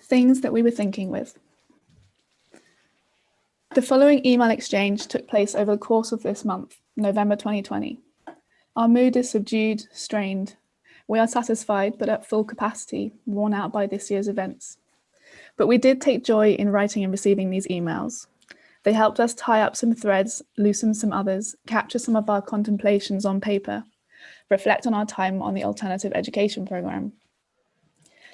Things that we were thinking with. The following email exchange took place over the course of this month, November 2020. Our mood is subdued, strained. We are satisfied, but at full capacity, worn out by this year's events. But we did take joy in writing and receiving these emails. They helped us tie up some threads, loosen some others, capture some of our contemplations on paper, reflect on our time on the alternative education programme.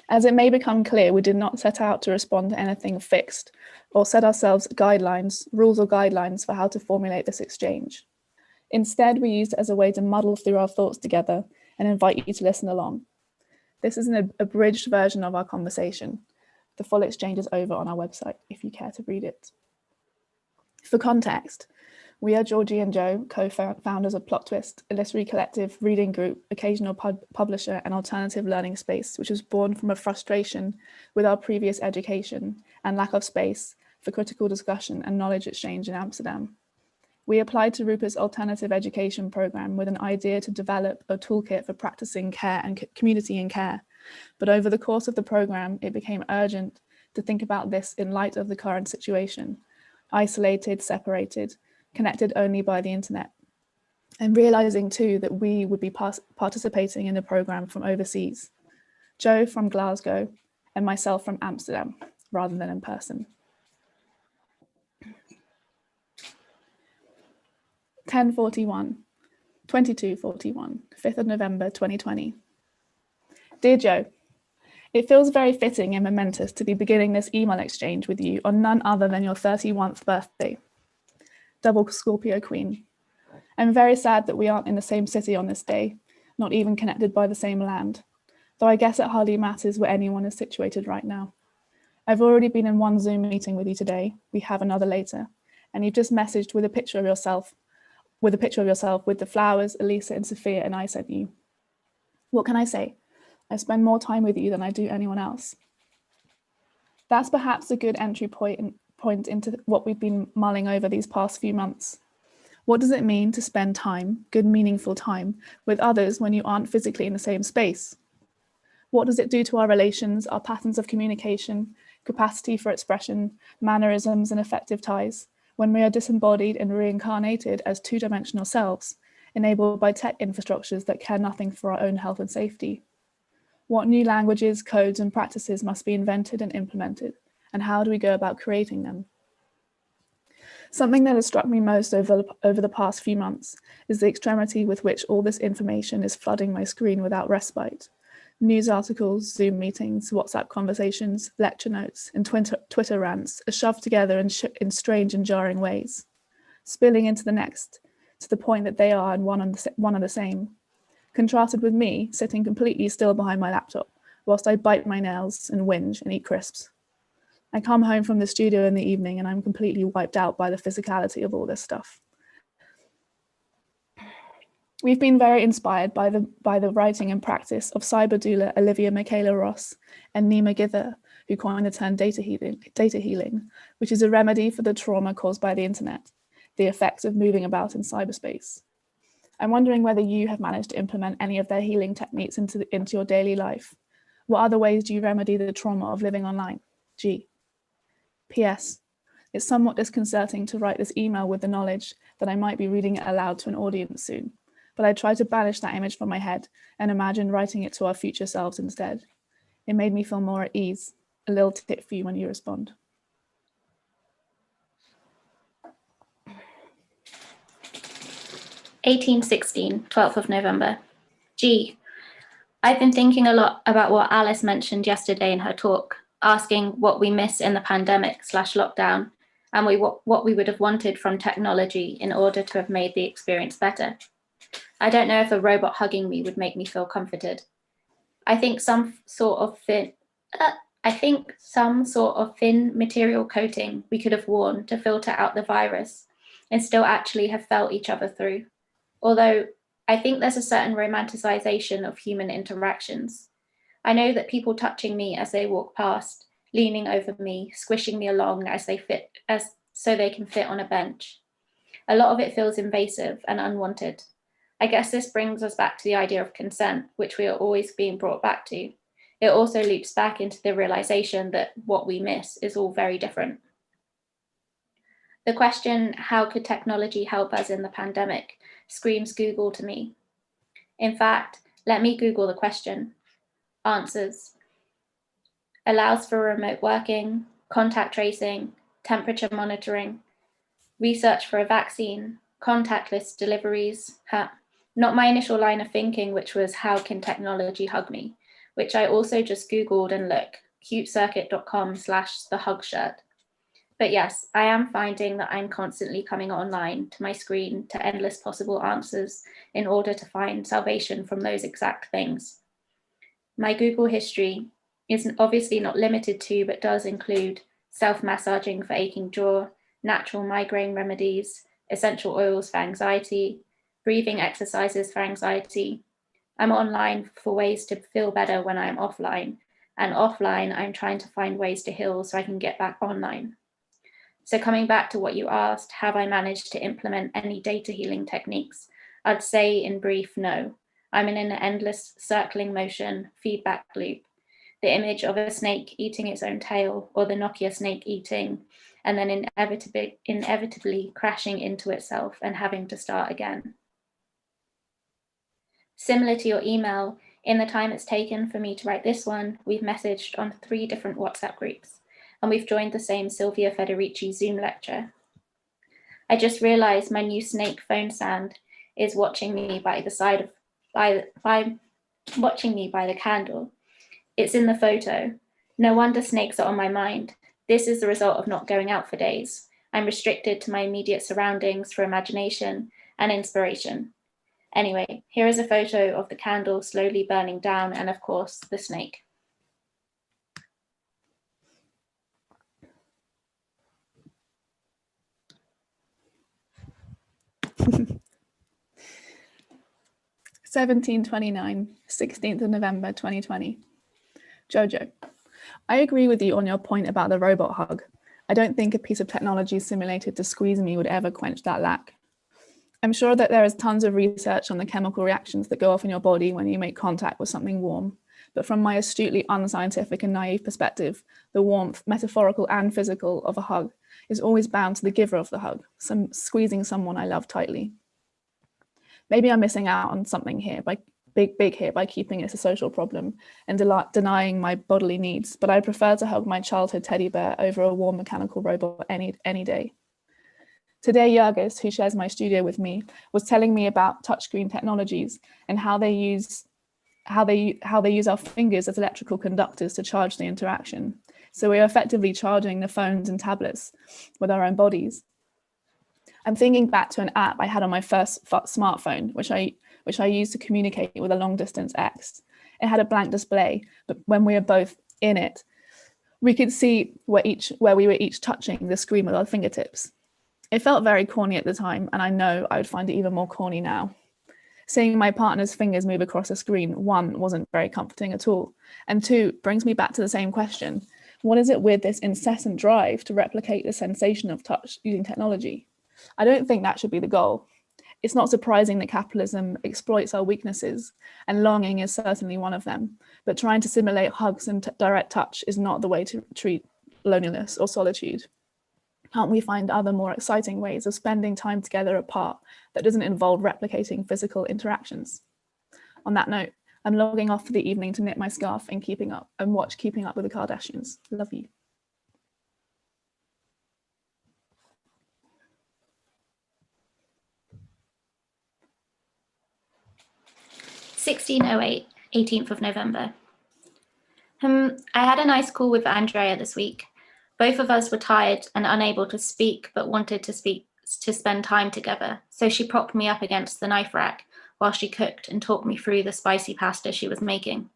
As it may become clear, we did not set out to respond to anything fixed or set ourselves rules or guidelines for how to formulate this exchange. Instead, we used it as a way to muddle through our thoughts together and invite you to listen along. This is an abridged version of our conversation. The full exchange is over on our website if you care to read it. For context, we are Georgie and Joe, co-founders of Plot Twist, a literary collective, reading group, occasional publisher and alternative learning space, which was born from a frustration with our previous education and lack of space for critical discussion and knowledge exchange in Amsterdam. We applied to Rupert's alternative education programme with an idea to develop a toolkit for practicing care and community in care. But over the course of the programme, it became urgent to think about this in light of the current situation, isolated, separated, connected only by the internet, and realizing too that we would be participating in the programme from overseas, Joe from Glasgow and myself from Amsterdam, rather than in person. 10:41, 22:41, 5th of November 2020. Dear Joe, it feels very fitting and momentous to be beginning this email exchange with you on none other than your 31st birthday. Double Scorpio Queen. I'm very sad that we aren't in the same city on this day, not even connected by the same land, though I guess it hardly matters where anyone is situated right now. I've already been in one Zoom meeting with you today, we have another later, and you've just messaged with a picture of yourself with the flowers Elisa and Sophia and I sent you. What can I say? I spend more time with you than I do anyone else. That's perhaps a good entry point into what we've been mulling over these past few months. What does it mean to spend time, good meaningful time, with others when you aren't physically in the same space? What does it do to our relations, our patterns of communication, capacity for expression, mannerisms and effective ties, when we are disembodied and reincarnated as two-dimensional selves, enabled by tech infrastructures that care nothing for our own health and safety? What new languages, codes and practices must be invented and implemented? And how do we go about creating them? Something that has struck me most over the past few months is the extremity with which all this information is flooding my screen without respite. News articles, Zoom meetings, WhatsApp conversations, lecture notes, and Twitter rants are shoved together in strange and jarring ways, spilling into the next, to the point that they are one and the same, contrasted with me sitting completely still behind my laptop, whilst I bite my nails and whinge and eat crisps. I come home from the studio in the evening and I'm completely wiped out by the physicality of all this stuff. We've been very inspired by the writing and practice of cyber doula Olivia Michaela Ross and Nima Gither, who coined the term data healing, which is a remedy for the trauma caused by the internet, the effects of moving about in cyberspace. I'm wondering whether you have managed to implement any of their healing techniques into your daily life. What other ways do you remedy the trauma of living online? G. P.S. It's somewhat disconcerting to write this email with the knowledge that I might be reading it aloud to an audience soon, but I tried to banish that image from my head and imagine writing it to our future selves instead. It made me feel more at ease. A little tip for you when you respond. (1816) 12th of November. G. I've been thinking a lot about what Alice mentioned yesterday in her talk, asking what we miss in the pandemic/lockdown and what we would have wanted from technology in order to have made the experience better. I don't know if a robot hugging me would make me feel comforted. I think some sort of thin material coating we could have worn to filter out the virus and still actually have felt each other through. Although I think there's a certain romanticization of human interactions. I know that people touching me as they walk past, leaning over me, squishing me along so they can fit on a bench. A lot of it feels invasive and unwanted. I guess this brings us back to the idea of consent, which we are always being brought back to. it also loops back into the realization that what we miss is all very different. The question, how could technology help us in the pandemic, screams Google to me. In fact, let me Google the question. Answers. Allows for remote working, contact tracing, temperature monitoring, research for a vaccine, contactless deliveries. Not my initial line of thinking, which was, how can technology hug me? Which I also just Googled and look, cutecircuit.com/thehug-shirt. But yes, I am finding that I'm constantly coming online to my screen to endless possible answers in order to find salvation from those exact things. My Google history is obviously not limited to, but does include self-massaging for aching jaw, natural migraine remedies, essential oils for anxiety, breathing exercises for anxiety. I'm online for ways to feel better when I'm offline, and offline, I'm trying to find ways to heal so I can get back online. So coming back to what you asked, have I managed to implement any data healing techniques? I'd say in brief, no. I'm in an endless circling motion feedback loop. The image of a snake eating its own tail, or the Nokia snake eating, and then inevitably crashing into itself and having to start again. Similar to your email, in the time it's taken for me to write this one, we've messaged on 3 different WhatsApp groups, and we've joined the same Silvia Federici Zoom lecture. I just realized my new snake phone stand is watching me by the candle. It's in the photo. No wonder snakes are on my mind. This is the result of not going out for days. I'm restricted to my immediate surroundings for imagination and inspiration. Anyway, here is a photo of the candle slowly burning down and, of course, the snake. (1729), 16th of November 2020. Jojo, I agree with you on your point about the robot hug. I don't think a piece of technology simulated to squeeze me would ever quench that lack. I'm sure that there is tons of research on the chemical reactions that go off in your body when you make contact with something warm. But from my astutely unscientific and naive perspective, the warmth, metaphorical and physical, of a hug is always bound to the giver of the hug, squeezing someone I love tightly. Maybe I'm missing out on something here by keeping it a social problem and denying my bodily needs, but I prefer to hug my childhood teddy bear over a warm mechanical robot any day. Today, Jurgis, who shares my studio with me, was telling me about touchscreen technologies and how they use our fingers as electrical conductors to charge the interaction. So we are effectively charging the phones and tablets with our own bodies. I'm thinking back to an app I had on my first smartphone, which I used to communicate with a long distance ex. It had a blank display, but when we were both in it, we could see where we were each touching the screen with our fingertips. It felt very corny at the time, and I know I would find it even more corny now. Seeing my partner's fingers move across a screen, 1, wasn't very comforting at all, and 2, brings me back to the same question. What is it with this incessant drive to replicate the sensation of touch using technology? I don't think that should be the goal. It's not surprising that capitalism exploits our weaknesses, and longing is certainly one of them, but trying to simulate hugs and direct touch is not the way to treat loneliness or solitude. Can't we find other more exciting ways of spending time together apart that doesn't involve replicating physical interactions? On that note, I'm logging off for the evening to knit my scarf and watch Keeping Up with the Kardashians. Love you. (1608), 18th of November. I had a nice call with Andrea this week. Both of us were tired and unable to speak, but wanted to spend time together. So she propped me up against the knife rack while she cooked and talked me through the spicy pasta she was making.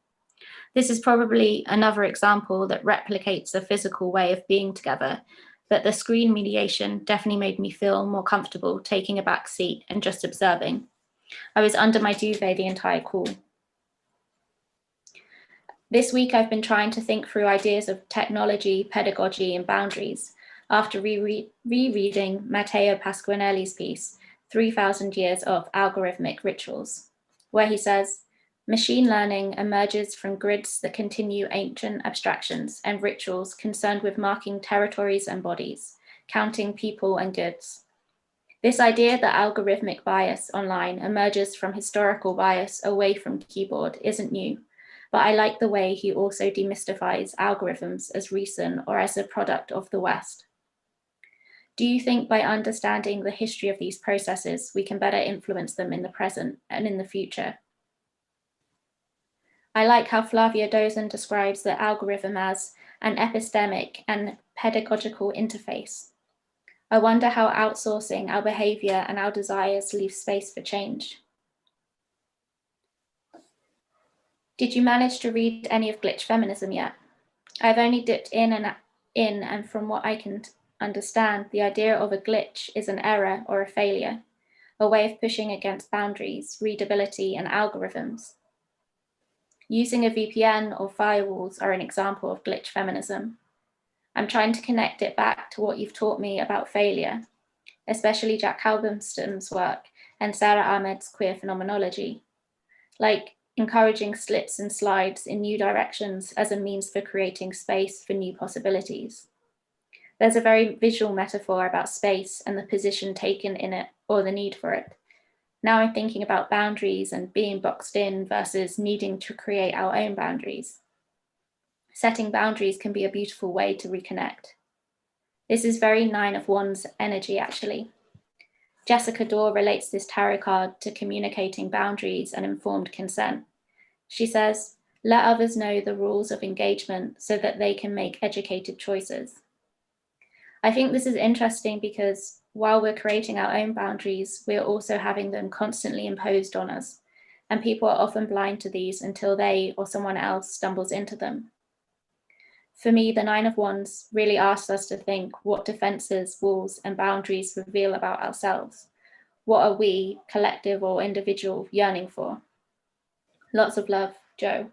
This is probably another example that replicates the physical way of being together, but the screen mediation definitely made me feel more comfortable taking a back seat and just observing. I was under my duvet the entire call. This week, I've been trying to think through ideas of technology, pedagogy, and boundaries after rereading Matteo Pasquinelli's piece, 3,000 Years of Algorithmic Rituals, where he says, Machine learning emerges from grids that continue ancient abstractions and rituals concerned with marking territories and bodies, counting people and goods. This idea that algorithmic bias online emerges from historical bias away from keyboard isn't new, but I like the way he also demystifies algorithms as recent or as a product of the West. Do you think by understanding the history of these processes, we can better influence them in the present and in the future? I like how Flavia Dozan describes the algorithm as an epistemic and pedagogical interface. I wonder how outsourcing our behavior and our desires leave space for change. Did you manage to read any of Glitch Feminism yet? I've only dipped in, and from what I can understand, the idea of a glitch is an error or a failure, a way of pushing against boundaries, readability, and algorithms. Using a VPN or firewalls are an example of glitch feminism. I'm trying to connect it back to what you've taught me about failure, especially Jack Halberstam's work and Sarah Ahmed's queer phenomenology, like encouraging slips and slides in new directions as a means for creating space for new possibilities. There's a very visual metaphor about space and the position taken in it or the need for it. Now I'm thinking about boundaries and being boxed in versus needing to create our own boundaries. Setting boundaries can be a beautiful way to reconnect. This is very 9 of Wands energy, actually. Jessica Dore relates this tarot card to communicating boundaries and informed consent. She says, let others know the rules of engagement so that they can make educated choices. I think this is interesting because while we're creating our own boundaries, we're also having them constantly imposed on us, and people are often blind to these until they or someone else stumbles into them. For me, the 9 of Wands really asks us to think what defenses, walls, and boundaries reveal about ourselves. What are we, collective or individual, yearning for? Lots of love, Joe.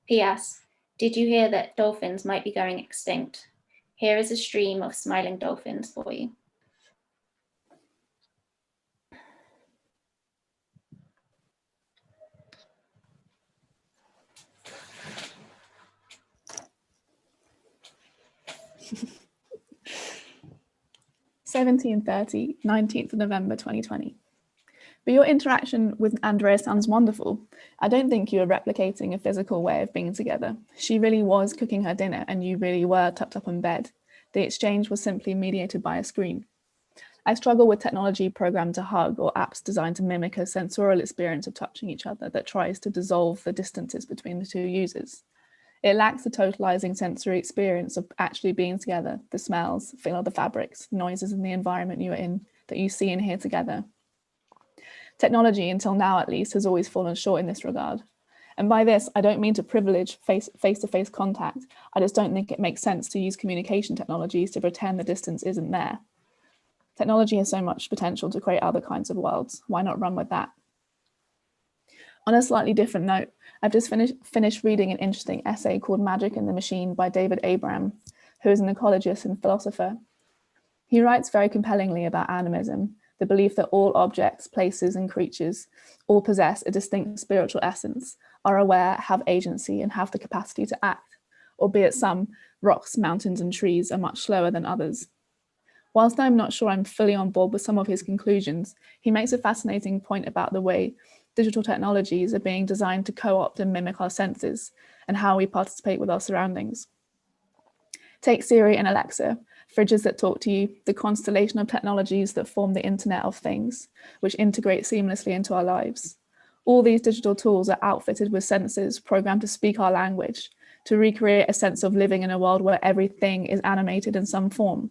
P.S. Did you hear that dolphins might be going extinct? Here is a stream of smiling dolphins for you. (17:30, 19th of November 2020). But your interaction with Andrea sounds wonderful. I don't think you were replicating a physical way of being together. She really was cooking her dinner and you really were tucked up in bed. The exchange was simply mediated by a screen. I struggle with technology programmed to hug or apps designed to mimic a sensorial experience of touching each other that tries to dissolve the distances between the two users. It lacks the totalizing sensory experience of actually being together, the smells, feel of the fabrics, noises in the environment you are in that you see and hear together. Technology, until now at least, has always fallen short in this regard. And by this, I don't mean to privilege face-to-face contact. I just don't think it makes sense to use communication technologies to pretend the distance isn't there. Technology has so much potential to create other kinds of worlds. Why not run with that? On a slightly different note, I've just finished reading an interesting essay called Magic in the Machine by David Abram, who is an ecologist and philosopher. He writes very compellingly about animism, the belief that all objects, places, and creatures all possess a distinct spiritual essence, are aware, have agency, and have the capacity to act, albeit some rocks, mountains, and trees are much slower than others. Whilst I'm not sure I'm fully on board with some of his conclusions, he makes a fascinating point about the way digital technologies are being designed to co-opt and mimic our senses and how we participate with our surroundings. Take Siri and Alexa, fridges that talk to you, the constellation of technologies that form the Internet of Things, which integrate seamlessly into our lives. All these digital tools are outfitted with sensors programmed to speak our language, to recreate a sense of living in a world where everything is animated in some form.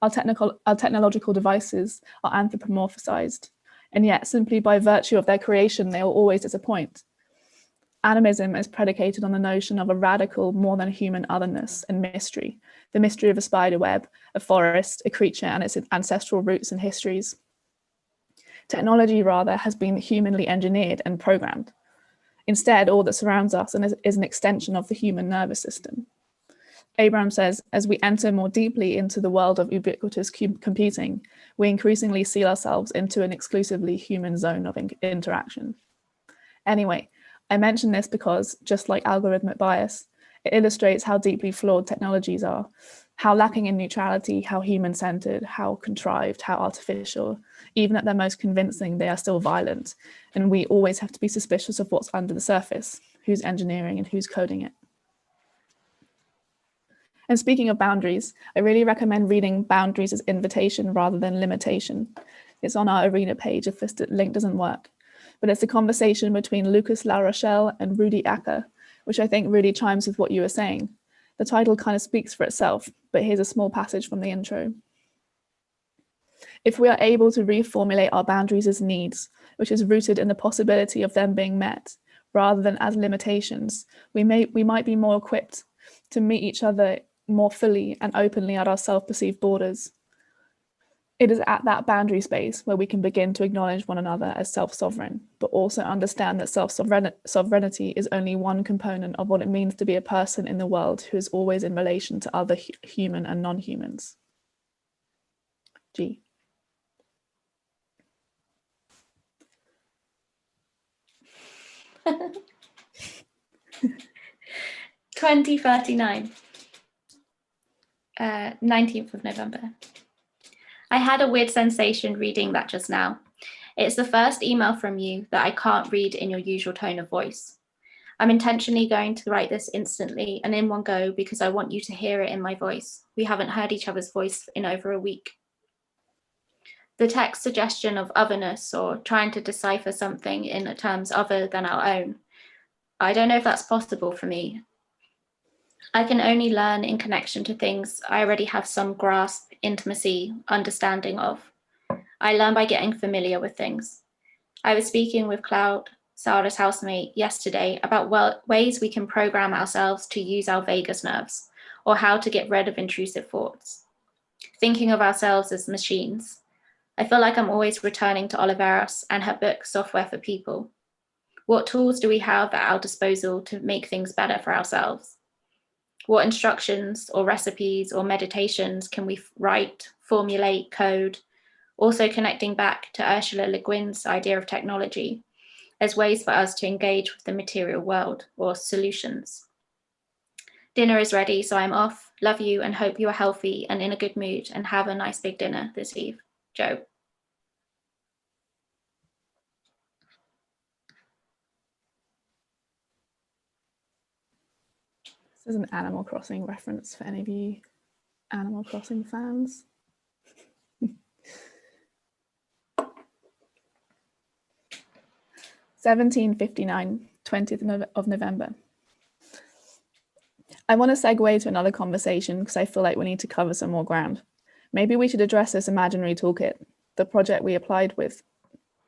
Our technological devices are anthropomorphized, and yet simply by virtue of their creation, they will always disappoint. Animism is predicated on the notion of a radical, more than human otherness and mystery, the mystery of a spider web, a forest, a creature and its ancestral roots and histories. Technology, rather, has been humanly engineered and programmed. Instead, all that surrounds us is an extension of the human nervous system. Abraham says, as we enter more deeply into the world of ubiquitous computing, we increasingly seal ourselves into an exclusively human zone of interaction. Anyway, I mention this because, just like algorithmic bias, it illustrates how deeply flawed technologies are, how lacking in neutrality, how human-centered, how contrived, how artificial. Even at their most convincing, they are still violent, and we always have to be suspicious of what's under the surface, who's engineering and who's coding it. And speaking of boundaries, I really recommend reading Boundaries as Invitation rather than Limitation. It's on our Arena page if this link doesn't work. But it's a conversation between Lucas La Rochelle and Rudy Acker, which I think really chimes with what you were saying. The title kind of speaks for itself, but here's a small passage from the intro. If we are able to reformulate our boundaries as needs, which is rooted in the possibility of them being met, rather than as limitations, we might be more equipped to meet each other more fully and openly at our self-perceived borders. It is at that boundary space where we can begin to acknowledge one another as self-sovereign, but also understand that self-sovereignty is only one component of what it means to be a person in the world who is always in relation to other human and non-humans. G. (2039) 19th of November. I had a weird sensation reading that just now. It's the first email from you that I can't read in your usual tone of voice. I'm intentionally going to write this instantly and in one go because I want you to hear it in my voice. We haven't heard each other's voice in over a week. The text suggestion of otherness or trying to decipher something in terms other than our own. I don't know if that's possible for me. I can only learn in connection to things I already have some grasp, intimacy, understanding of. I learn by getting familiar with things. I was speaking with Cloud, Sarah's housemate, yesterday about ways we can program ourselves to use our vagus nerves, or how to get rid of intrusive thoughts. Thinking of ourselves as machines. I feel like I'm always returning to Oliveros and her book, Software for People. What tools do we have at our disposal to make things better for ourselves? What instructions or recipes or meditations can we write, formulate, code? Also connecting back to Ursula Le Guin's idea of technology as ways for us to engage with the material world or solutions. Dinner is ready, so I'm off. Love you and hope you are healthy and in a good mood and have a nice big dinner this eve. Joe. This is an Animal Crossing reference for any of you Animal Crossing fans. (1759), 20th of November. I want to segue to another conversation because I feel like we need to cover some more ground. Maybe we should address this imaginary toolkit, the project we applied with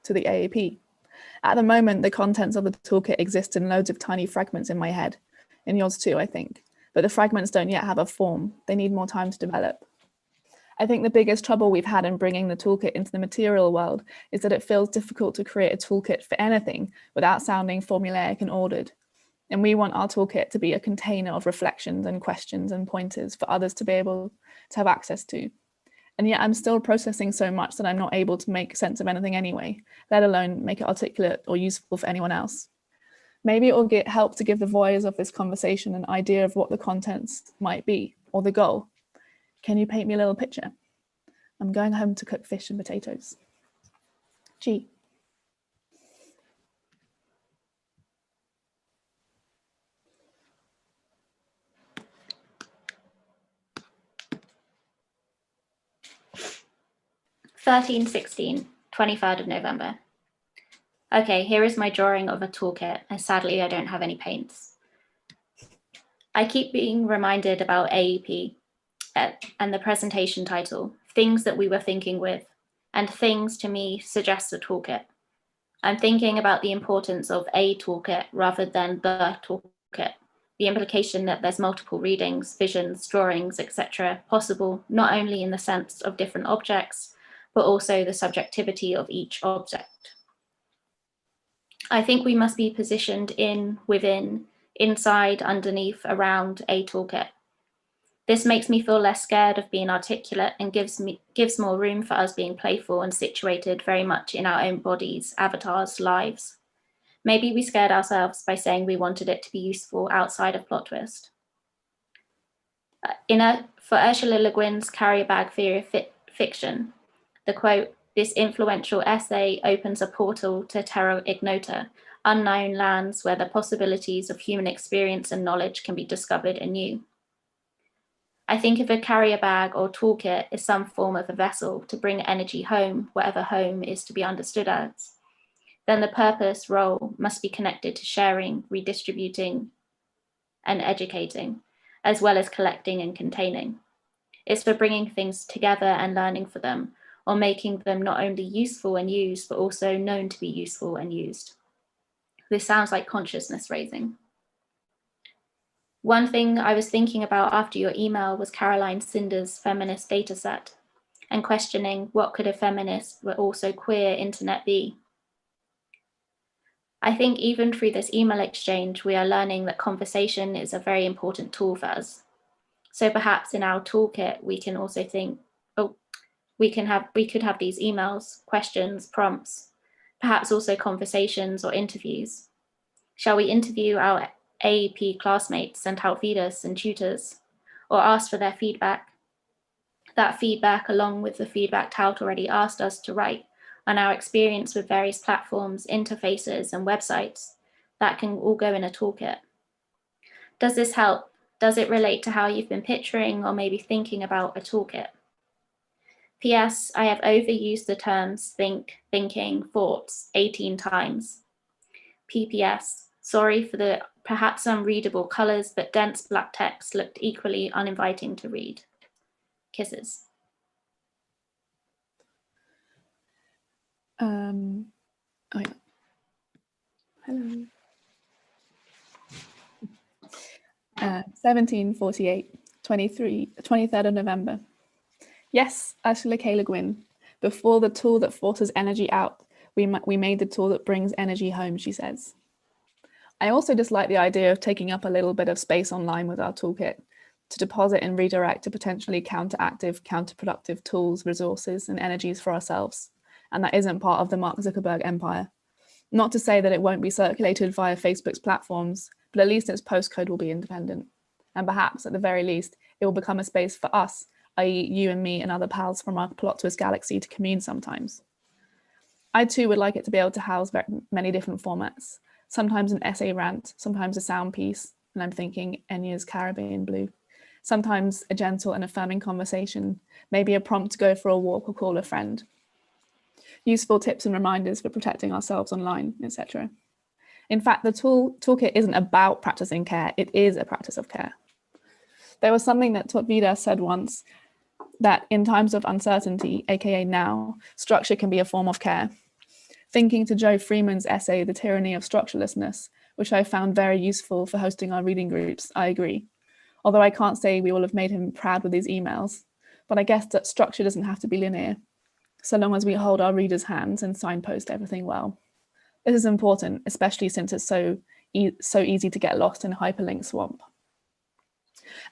to the AAP. At the moment, the contents of the toolkit exist in loads of tiny fragments in my head, in yours too, I think, but the fragments don't yet have a form. They need more time to develop. I think the biggest trouble we've had in bringing the toolkit into the material world is that it feels difficult to create a toolkit for anything without sounding formulaic and ordered. And we want our toolkit to be a container of reflections and questions and pointers for others to be able to have access to. And yet I'm still processing so much that I'm not able to make sense of anything anyway, let alone make it articulate or useful for anyone else. Maybe it will help to give the voyeurs of this conversation an idea of what the contents might be, or the goal. Can you paint me a little picture? I'm going home to cook fish and potatoes. G. (1316), 23rd of November. Okay, here is my drawing of a toolkit, and sadly I don't have any paints. I keep being reminded about AEP and the presentation title, Things That We Were Thinking With, and things to me suggests a toolkit. I'm thinking about the importance of a toolkit rather than the toolkit, the implication that there's multiple readings, visions, drawings, etc. possible, not only in the sense of different objects, but also the subjectivity of each object. I think we must be positioned in, within, inside, underneath, around a toolkit. This makes me feel less scared of being articulate and gives more room for us being playful and situated very much in our own bodies, avatars, lives. Maybe we scared ourselves by saying we wanted it to be useful outside of plot twist. For Ursula Le Guin's Carrier Bag Theory of Fiction, the quote, "This influential essay opens a portal to terra ignota, unknown lands where the possibilities of human experience and knowledge can be discovered anew." I think if a carrier bag or toolkit is some form of a vessel to bring energy home, whatever home is to be understood as, then the purpose role must be connected to sharing, redistributing, and educating, as well as collecting and containing. It's for bringing things together and learning for them, or making them not only useful and used, but also known to be useful and used. This sounds like consciousness raising. One thing I was thinking about after your email was Caroline Cinder's feminist dataset, and questioning what could a feminist but also queer internet be. I think even through this email exchange, we are learning that conversation is a very important tool for us. So perhaps in our toolkit, we can also think, oh, we could have these emails, questions, prompts, perhaps also conversations or interviews. Shall we interview our AEP classmates, sent out feeders and tutors, or ask for their feedback? That feedback, along with the feedback Tout already asked us to write on our experience with various platforms, interfaces, and websites, that can all go in a toolkit. Does this help? Does it relate to how you've been picturing or maybe thinking about a toolkit? P.S. I have overused the terms think, thinking, thoughts 18 times. P.P.S. Sorry for the perhaps unreadable colours, but dense black text looked equally uninviting to read. Kisses. Oh yeah. Hello. 1748, 23rd of November. Yes, Ursula K. Le Guin. Before the tool that forces energy out, we made the tool that brings energy home, she says. I also dislike the idea of taking up a little bit of space online with our toolkit to deposit and redirect to potentially counterproductive tools, resources, and energies for ourselves. And that isn't part of the Mark Zuckerberg empire. Not to say that it won't be circulated via Facebook's platforms, but at least its postcode will be independent. And perhaps, at the very least, it will become a space for us, i.e. you and me and other pals from our plot twist galaxy, to commune sometimes. I too would like it to be able to house many different formats, sometimes an essay rant, sometimes a sound piece, and I'm thinking Enya's Caribbean Blue, sometimes a gentle and affirming conversation, maybe a prompt to go for a walk or call a friend, useful tips and reminders for protecting ourselves online, etc. In fact, the toolkit isn't about practicing care, it is a practice of care. There was something that Tot Vida said once, that in times of uncertainty, aka now, structure can be a form of care. Thinking to Joe Freeman's essay, The Tyranny of Structurelessness, which I found very useful for hosting our reading groups, I agree. Although I can't say we will have made him proud with these emails, but I guess that structure doesn't have to be linear, so long as we hold our readers' hands and signpost everything well. This is important, especially since it's so easy to get lost in hyperlink swamp.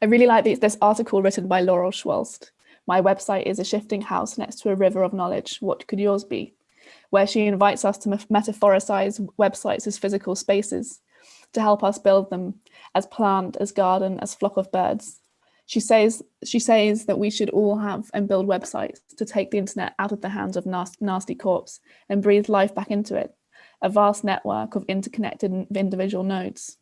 I really like this article written by Laurel Schwalst. My website is a shifting house next to a river of knowledge. What could yours be? Where she invites us to metaphoricize websites as physical spaces, to help us build them as plant, as garden, as flock of birds. She says that we should all have and build websites to take the internet out of the hands of nasty corpse and breathe life back into it, a vast network of interconnected individual nodes.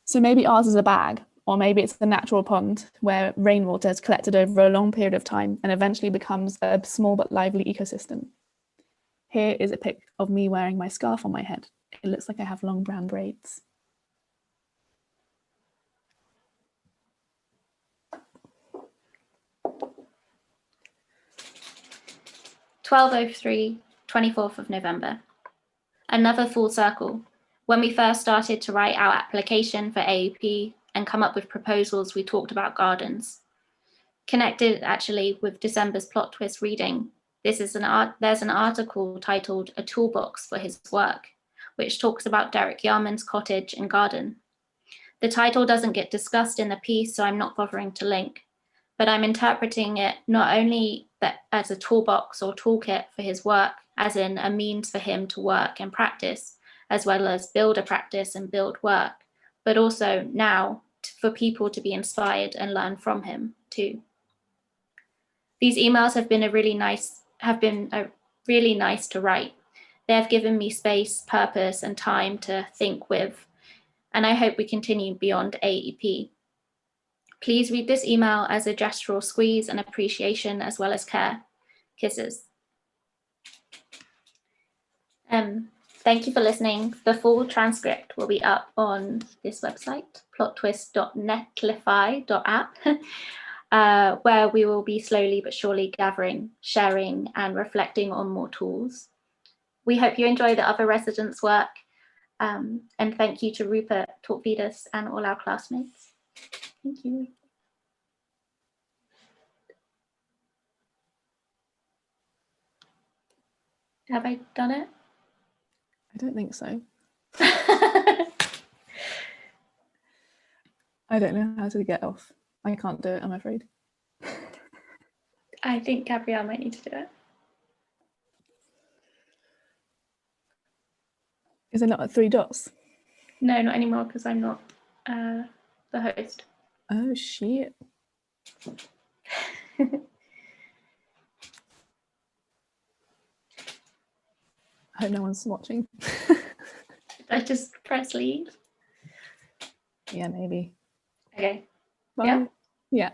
So maybe ours is a bag, or maybe it's a natural pond where rainwater is collected over a long period of time and eventually becomes a small but lively ecosystem. Here is a pic of me wearing my scarf on my head. It looks like I have long brown braids. (12:03, 24th of November). Another full circle. When we first started to write our application for AEP and come up with proposals, we talked about gardens. Connected actually with December's plot twist reading, there's an article titled A Toolbox for His Work, which talks about Derek Yarman's cottage and garden. The title doesn't get discussed in the piece, so I'm not bothering to link, but I'm interpreting it not only that as a toolbox or toolkit for his work, as in a means for him to work and practice, as well as build a practice and build work, but also now for people to be inspired and learn from him too. These emails have been really nice to write. They have given me space, purpose, and time to think with, and I hope we continue beyond AEP. Please read this email as a gestural squeeze and appreciation as well as care. Kisses. Thank you for listening. The full transcript will be up on this website, plottwist.netlify.app, where we will be slowly but surely gathering, sharing, and reflecting on more tools. We hope you enjoy the other residents' work, and thank you to Rupert, Torkvidas, and all our classmates. Thank you. Have I done it? I don't think so. I don't know how to get off. I can't do it, I'm afraid. I think Gabrielle might need to do it. Is it not at 3 dots? No, not anymore, because I'm not the host. Oh, shit. I hope no one's watching. I just press leave. Yeah, maybe. Okay. Bye. Yeah. Yeah.